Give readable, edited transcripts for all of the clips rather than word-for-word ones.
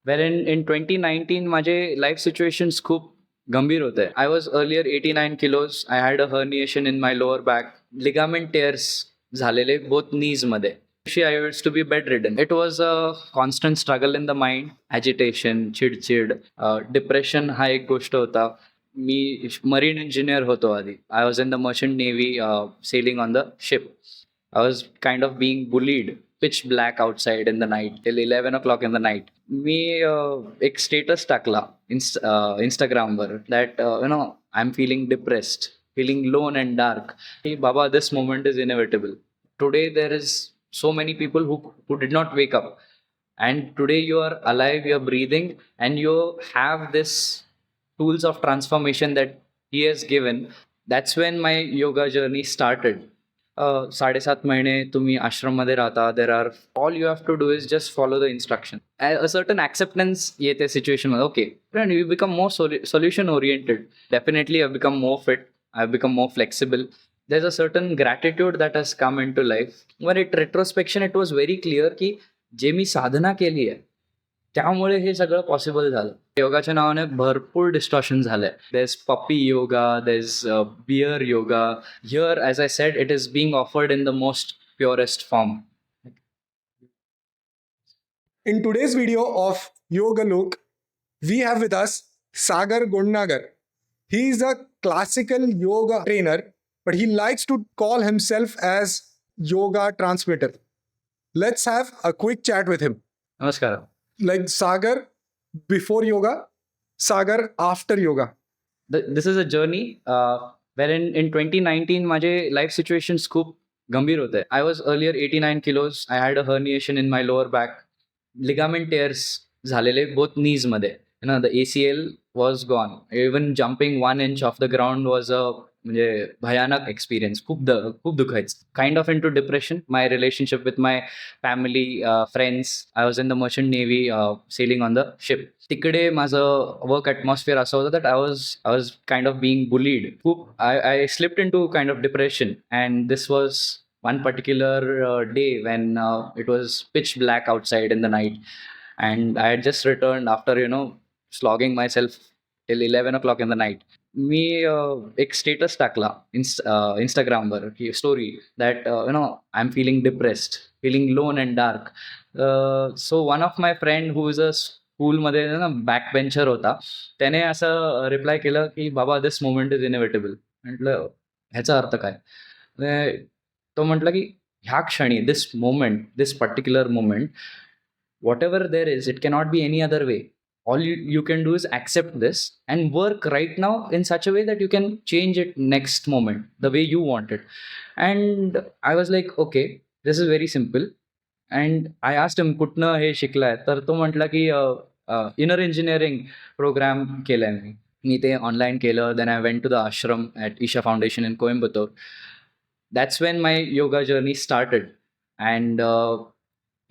in 2019 माझे life situations खूप गंभीर होते. I was earlier 89 kilos. I had a herniation in my lower back. Ligament tears झालेले both knees मध्ये. I used to be bedridden. It was a constant struggle in the mind, agitation, चिडचिड, depression हा एक गोष्ट होता. मी marine engineer होतो आधी. I was in the merchant navy, sailing on the ship. I was kind of being bullied, pitch black outside in the night till 11 o'clock in the night. मी एक status टाकला इंस्टाग्रामवर that I am feeling depressed, feeling lone and dark. की बाबा this moment is inevitable. Today there is so many people who did not wake up, and today you are alive, you are breathing, and you have this tools of transformation that he has given. That's when my yoga journey started. 7.5 महिने तुम्ही आश्रममध्ये राहता. There are all you have to do is just follow the instruction. A certain acceptance येते सिच्युएशनमध्ये. Okay friend, you become more solution oriented. Definitely I become more fit, I become more flexible. There's a certain gratitude that has come into life. When it retrospection, it was very clear की जे मी साधना केली आहे त्यामुळे हे सगळं possible झालं. योगाच्या नावाने भरपूर distortion झालंय. There puppy yoga, there bear yoga. Here as I said, it is being offered in the most purest form. In today's video of Yoga Lōga, we have with us Sagar Gonnagar. He is a classical yoga trainer, but he likes to call himself as yoga transmitter. Let's have a quick chat with him. नमस्कार. Like Sagar before yoga, Sagar after yoga. This is a journey wherein in 2019 माझे life situations खूप गंभीर होते. I was earlier 89 kilos. I had a herniation in my lower back. Ligament tears झालेले both knees मध्ये. The ACL was gone. Even jumping 1 inch off the ground was a म्हणजे भयानक experience. खूप दुखायचं. Kind of into depression. My relationship with my family, friends. I was in the merchant navy, sailing on the ship. तिकडे माझं work atmosphere असं होतं that I was kind of being bullied. खूप I slipped into kind of depression. And this was one particular day when it was pitch black outside in the night, and I had just returned after slogging myself till 11 o'clock in the night. मी एक status टाकला इंस्टाग्रामवर की story that I am feeling depressed, feeling lone and dark. So one of my friend who is a स्कूलमध्ये back bencher होता, त्याने असं reply केलं की बाबा दिस मोमेंट इज इनएव्हिटेबल. म्हटलं ह्याचा अर्थ काय? तो म्हटलं की ह्या क्षणी, this moment, this particular moment, what ever there is, it cannot be any other way. All you can do is accept this and work right now in such a way that you can change it next moment the way you want it. And I was like, okay, this is very simple. And I asked him, कुठनं हे शिकलाय? तर तो म्हटला की inner engineering programme केलाय मी ते online केलं. Then I went to the ashram at Isha Foundation in Coimbatore. That's when my yoga journey started. And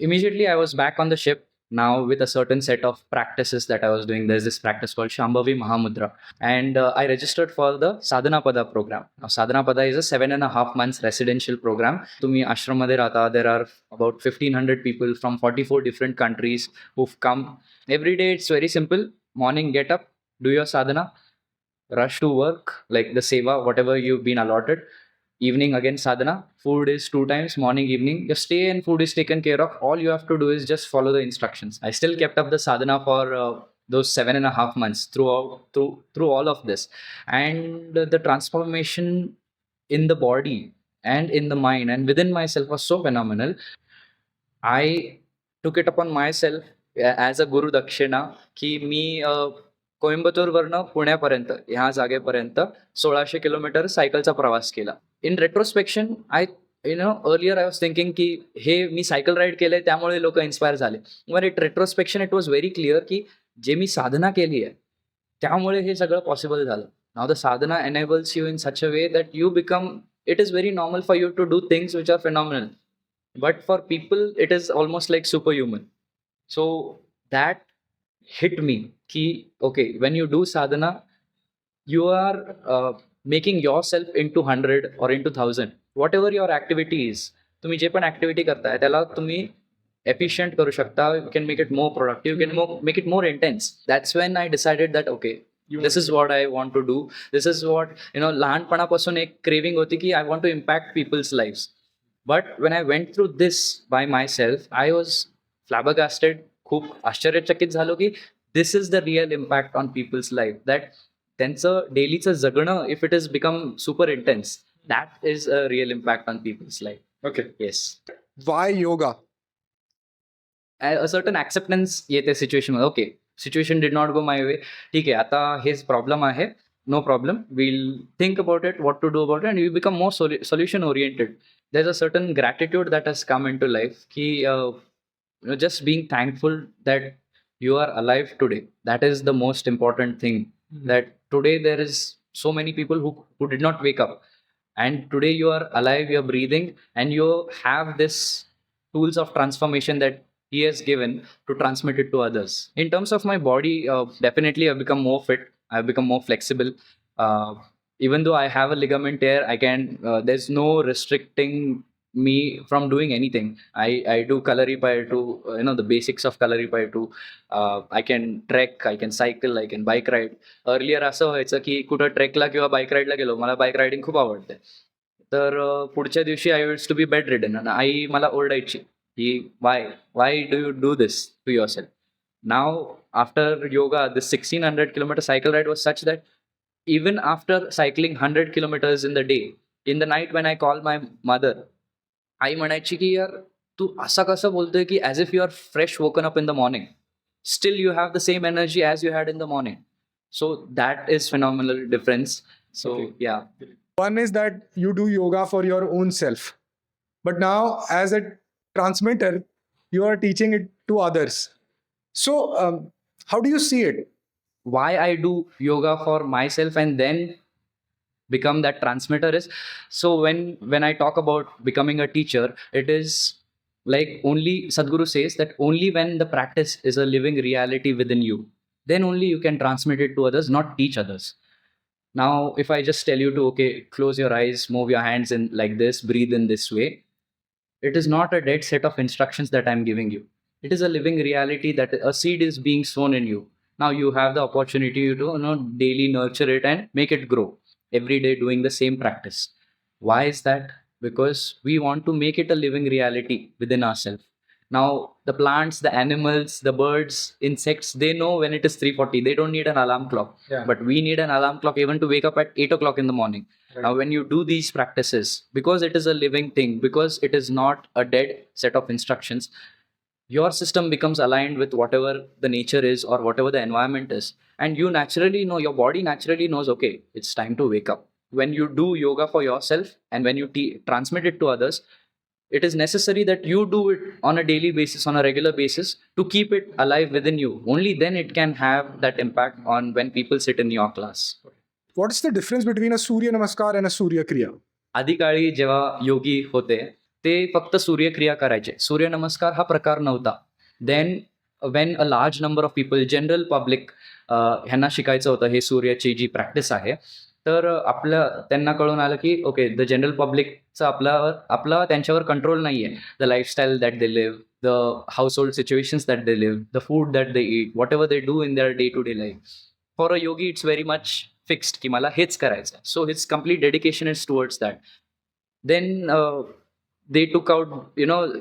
immediately I was back on the ship. Now with a certain set of practices that I was doing. There's this practice called Shambhavi Mahamudra, and I registered for the Sadhana Pada program. Now Sadhana Pada is a 7.5 months residential program. Tumhi ashram madhe rata. There are about 1,500 people from 44 different countries who've come. Every day it's very simple. Morning, get up, do your sadhana, rush to work, like the seva, whatever you've been allotted. Evening again sadhana. Food is 2 times, morning, evening. Your stay and food is taken care of. All you have to do is just follow the instructions. I still kept up the sadhana for those 7.5 months through all of this. And the transformation in the body and in the mind and within myself was so phenomenal. I took it upon myself as a guru dakshina की मी कोइंबतूरवरनं पुण्यापर्यंत ह्या जागेपर्यंत 1,600 kilometre सायकलचा प्रवास केला. In retrospection, earlier I was thinking की हे मी cycle ride केलंय त्यामुळे लोक इन्स्पायर झाले. One it retrospection, it was very clear की जे मी साधना केली आहे त्यामुळे हे सगळं पॉसिबल झालं. Now the sadhana enables you in such a way that you become, it is very normal for you to do things which are phenomenal, but for people it is almost like super human. So that hit me ki okay, when you do sadhana you are making yourself into 100 or into 1,000. whatever your activity is, तुम्ही जे पण activity करताय त्याला तुम्ही efficient करू शकता, you can make it more productive, you can make it more intense. That's when I decided that okay, this is what I want to do. This is what, लहानपणापासून एक craving होती की I want to impact people's lives. But when I went through this by myself, I was flabbergasted. खूप आश्चर्यचकित झालो की this is the real impact on people's life. That त्यांचं डेलीचं जगणं, if it has become super intense, that is a real impact on people's life. Okay. Yes. Why yoga? A certain acceptance येते situation. Okay, situation did not go my way. ठीक आहे, आता हेच problem आहे. No problem, will think about it, what to do about it, and you become more solution oriented. There is a certain gratitude that has come into life की just being thankful that you are alive today. That is the most important thing. That today there is so many people who did not wake up, and today you are alive, you are breathing, and you have this tools of transformation that he has given to transmit it to others. In terms of my body, definitely I've become more fit, I've become more flexible. uh, Even though I have a ligament tear, I can there's no restricting me from doing anything. I do Kalaripayattu, the basics of Kalaripayattu. I can trek, I can cycle, I can bike ride. Earlier असं व्हायचं की कुठं ट्रेकला किंवा bike राईडला गेलो, मला bike riding खूप आवडते, तर पुढच्या दिवशी I used to be bedridden, आणि आई मला ओरडायची की why do you do this to yourself. Now after yoga, this 1600 kilometer cycle ride was such that even after cycling 100 kilometers in the day, in the night when I call my mother, आई म्हणायची की यार तू असं कसं बोलतोय की as if you are fresh woken up in the morning, still you have the same energy as you had in the morning. So that is phenomenal difference. So yeah. One is that you do yoga for your own self, but now as a transmitter, you are teaching it to others. So, how do you see it? Why I do yoga for myself and then become that transmitter is, so when I talk about becoming a teacher, it is like only Sadhguru says that only when the practice is a living reality within you, then only you can transmit it to others, not teach others. Now if I just tell you to okay, close your eyes, move your hands in like this, breathe in this way, it is not a dead set of instructions that I'm giving you. It is a living reality that a seed is being sown in you. Now you have the opportunity to daily nurture it and make it grow every day doing the same practice. Why is that? Because we want to make it a living reality within ourselves. Now the plants, the animals, the birds, insects, they know when it is 3:40. They don't need an alarm clock. Yeah. But we need an alarm clock even to wake up at 8 o'clock in the morning. Right. Now when you do these practices, because it is a living thing, because it is not a dead set of instructions, your system becomes aligned with whatever the nature is or whatever the environment is, and you naturally know, your body naturally knows, okay, it's time to wake up. When you do yoga for yourself and when you transmit it to others, it is necessary that you do it on a daily basis, on a regular basis, to keep it alive within you. Only then it can have that impact on when people sit in your class. What is the difference between a Surya Namaskar and a Suryakriya? आदिकाळी जेव्हा योगी होते ते फक्त सूर्यक्रिया करायचे, सूर्यनमस्कार हा प्रकार नव्हता. Then when a large number of people, general public, ह्यांना शिकायचं होतं हे सूर्याची जी प्रॅक्टिस आहे, तर त्यांना कळून आलं की ओके, द जनरल पब्लिकचं आपला त्यांच्यावर कंट्रोल नाही आहे. The lifestyle that they live, the household situations that they live, the food that they eat, whatever they do in their day to day life. For a yogi it's very much fixed की मला हेच करायचं. So his complete dedication is towards that. Then they took out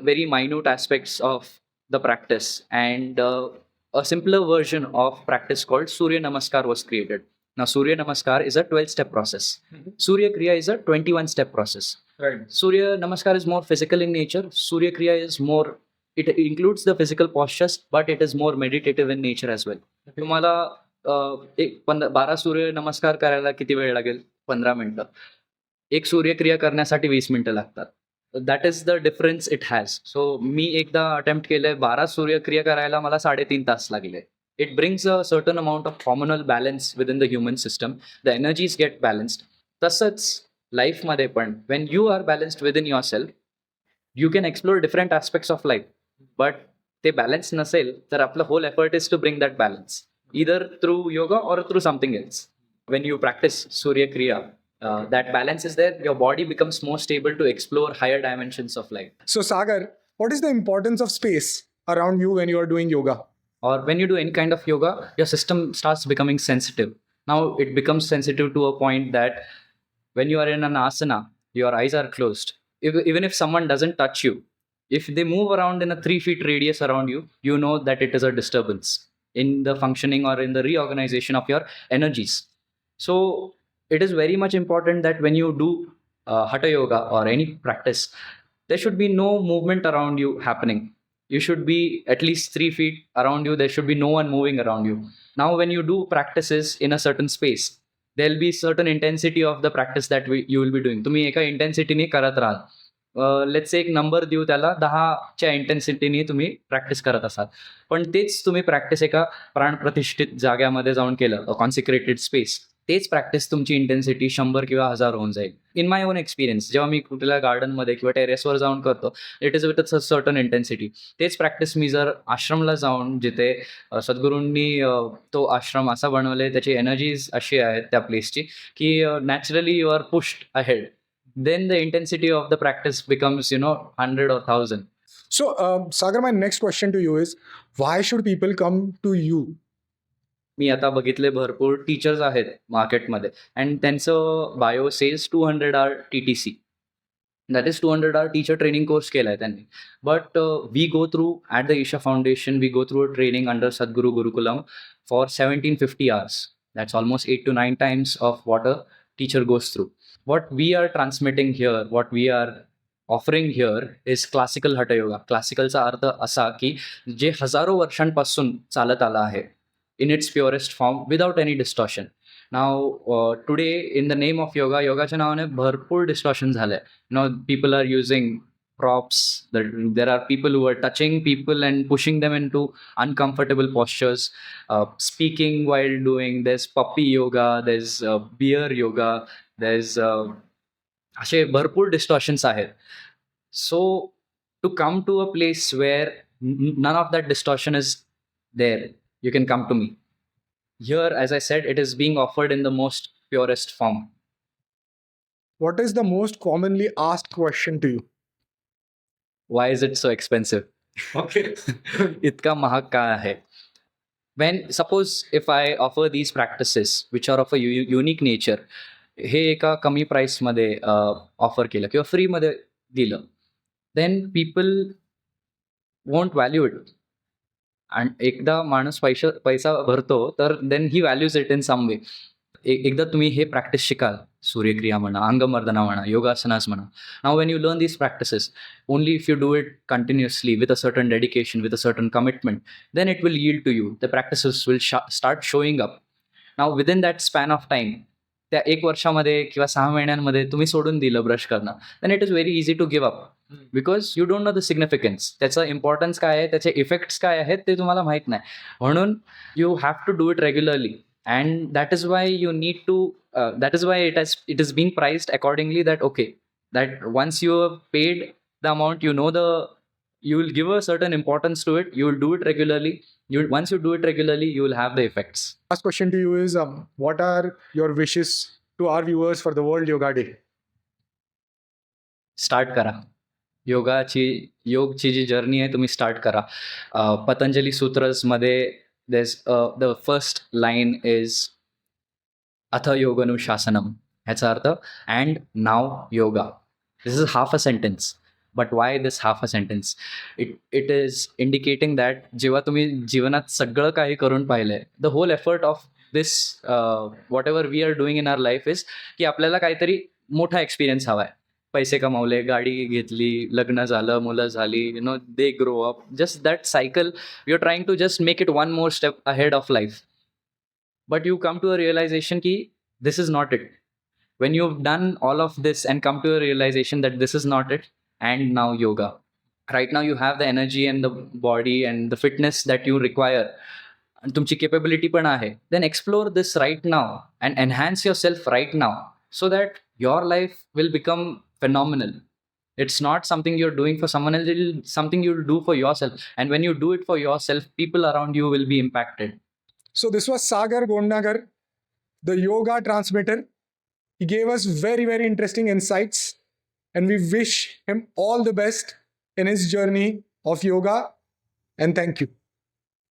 very minute aspects of the practice, and a simpler version of practice called Surya Namaskar was created. Now Surya Namaskar is a 12-step process. Surya Kriya is a 21-step process. Right. Surya Namaskar is more physical in nature. Surya Kriya is more, it includes the physical postures, but it is more meditative in nature as well. तुम्हाला 12 सूर्य नमस्कार करायला किती वेळ लागेल? 15 मिनिटं. एक सूर्यक्रिया करण्यासाठी 20 मिनिटं लागतात. That is the difference it has. So मी एकदा अटेम्प्ट केलंय, 12 सूर्यक्रिया करायला मला 3.5 तास लागले. It brings a certain amount of hormonal balance within the human system. The energies get balanced. तसंच लाईफमध्ये पण when you are balanced within yourself, you can explore different aspects of life. But ते balance नसेल तर आपलं whole effort is to bring that balance, either through yoga or through something else. When you practice Surya Kriya, that balance is there. Your body becomes more stable to explore higher dimensions of life. So, Sagar, What is the importance of space around you when you are doing yoga? Or when you do any kind of yoga, your system starts becoming sensitive. Now it becomes sensitive to a point that when you are in an asana, your eyes are closed. Even if someone doesn't touch you, if they move around in a 3 feet radius around you, you know that it is a disturbance in the functioning or in the reorganization of your energies. So it is very much important that when you do hatha yoga or any practice, there should be no movement around you happening. You should be at least 3 feet around you. There should be no one moving around you. Now, when you do practices in a certain space, there'll be certain intensity of the practice that you will be doing. तुम्ही एका इंटेन्सिटीने करत राहाल. Let's say एक number देऊ त्याला 10च्या इंटेन्सिटीने तुम्ही practice करत असाल, पण तेच तुम्ही प्रॅक्टिस एका प्राणप्रतिष्ठित जाग्यामध्ये जाऊन केलं, कॉन्सिक्रेटेड स्पेस, तेच प्रॅक्टिस तुमची इंटेन्सिटी 100 किंवा 1000 होऊन जाईल. इन माय ओन एक्सपिरियन्स, जेव्हा मी कुठल्या गार्डनमध्ये किंवा टेरेसवर जाऊन करतो, it is with a certain intensity. तेच प्रॅक्टिस मी जर आश्रमला जाऊन, जिथे सद्गुरूंनी तो आश्रम असा बनवले, त्याची एनर्जीज अशी आहेत त्या प्लेसची की naturally you are pushed ahead, then the intensity of the practice becomes 100 or 1000. So, Sagar, my next question to you is, why should people come to you? मी आता बघितले भरपूर टीचर्स आहेत मार्केटमध्ये अँड त्यांचं bio says 200 hour TTC, that is 200 hour teacher training course केला आहे त्यांनी. But we go through at the Isha Foundation, we go through a training under Sadhguru Gurukulam for 1750 hours. That's almost 8 to 9 times of what a teacher goes through. What we are transmitting here, what we are offering here is classical hatha yoga. क्लासिकलचा अर्थ असा की जे हजारो वर्षांपासून चालत आलं आहे in its purest form without any distortion. Now today in the name of yoga, योगाच्या नावाने भरपूर डिस्टॉर्शन झालंय. People are using props. There are people who are touching people and pushing them into uncomfortable postures, speaking while doing. There's puppy yoga, there's bear yoga, there's असे भरपूर distortions आहेत. So to come to a place where none of that distortion is there, you can come to me. Here, as I said, it is being offered in the most purest form. What is the most commonly asked question to you? Why is it so expensive? Okay. इतका महाग का आहे? When suppose if I offer these practices which are of a unique nature, हे एका कमी प्राईसमध्ये offer केलं किंवा फ्रीमध्ये दिलं, then people won't value it. आणि एकदा माणूस पैसा भरतो तर then he values it in some way. एकदा तुम्ही हे प्रॅक्टिस शिकाल, सूर्यक्रिया म्हणा, अंगमर्दना म्हणा, योगासनास म्हणा. Now when you learn these practices, only if you do it continuously with a certain dedication, with a certain commitment, then it will yield to you. The practices will start showing up. Now within that span of time, त्या 1 वर्षामध्ये किंवा 6 महिन्यांमध्ये तुम्ही सोडून दिलं brush करणं, then it is very easy to give up, because you don't know the significance. त्याचं importance काय आहे, त्याचे इफेक्ट्स काय आहेत ते तुम्हाला माहीत नाही. म्हणून you have to do it regularly, and that is why you need to that is why it is being priced accordingly, that okay, that once you have paid the amount, you will give a certain importance to it, you will do it regularly. Once you do it regularly, you will have the effects. Last question to you is, what are your wishes to our viewers for the World Yoga Day? Start करा योगची जी journey आहे, तुम्ही start करा. Patanjali सूत्रसमध्ये the first line is अथ योगनुशासनम. ह्याचा अर्थ and now yoga. This is half a sentence, but why this half a sentence? It is indicating that जेव्हा तुम्ही जीवनात सगळं काही करून पाहिलंय, the whole effort of this whatever we are doing in our life is की आपल्याला काहीतरी मोठा एक्सपिरियन्स हवा आहे. पैसे कमावले, गाडी घेतली, लग्न झालं, मुलं झाली, they grow up, just that cycle. You are trying to just make it one more step ahead of life. But you come to a realization ki this is not it. When you've done all of this and come to a realization that this is not it, and now yoga. Right now you have the energy and the body and the fitness that you require. And तुमची capability पण आहे. Then explore this right now and enhance yourself right now so that your life will become phenomenal. It's not something you're doing for someone else, it's something you'll do for yourself. And when you do it for yourself, people around you will be impacted. So this was Sagar Gonnagar, the yoga transmitter. He gave us very, very interesting insights, and we wish him all the best in his journey of yoga. And thank you.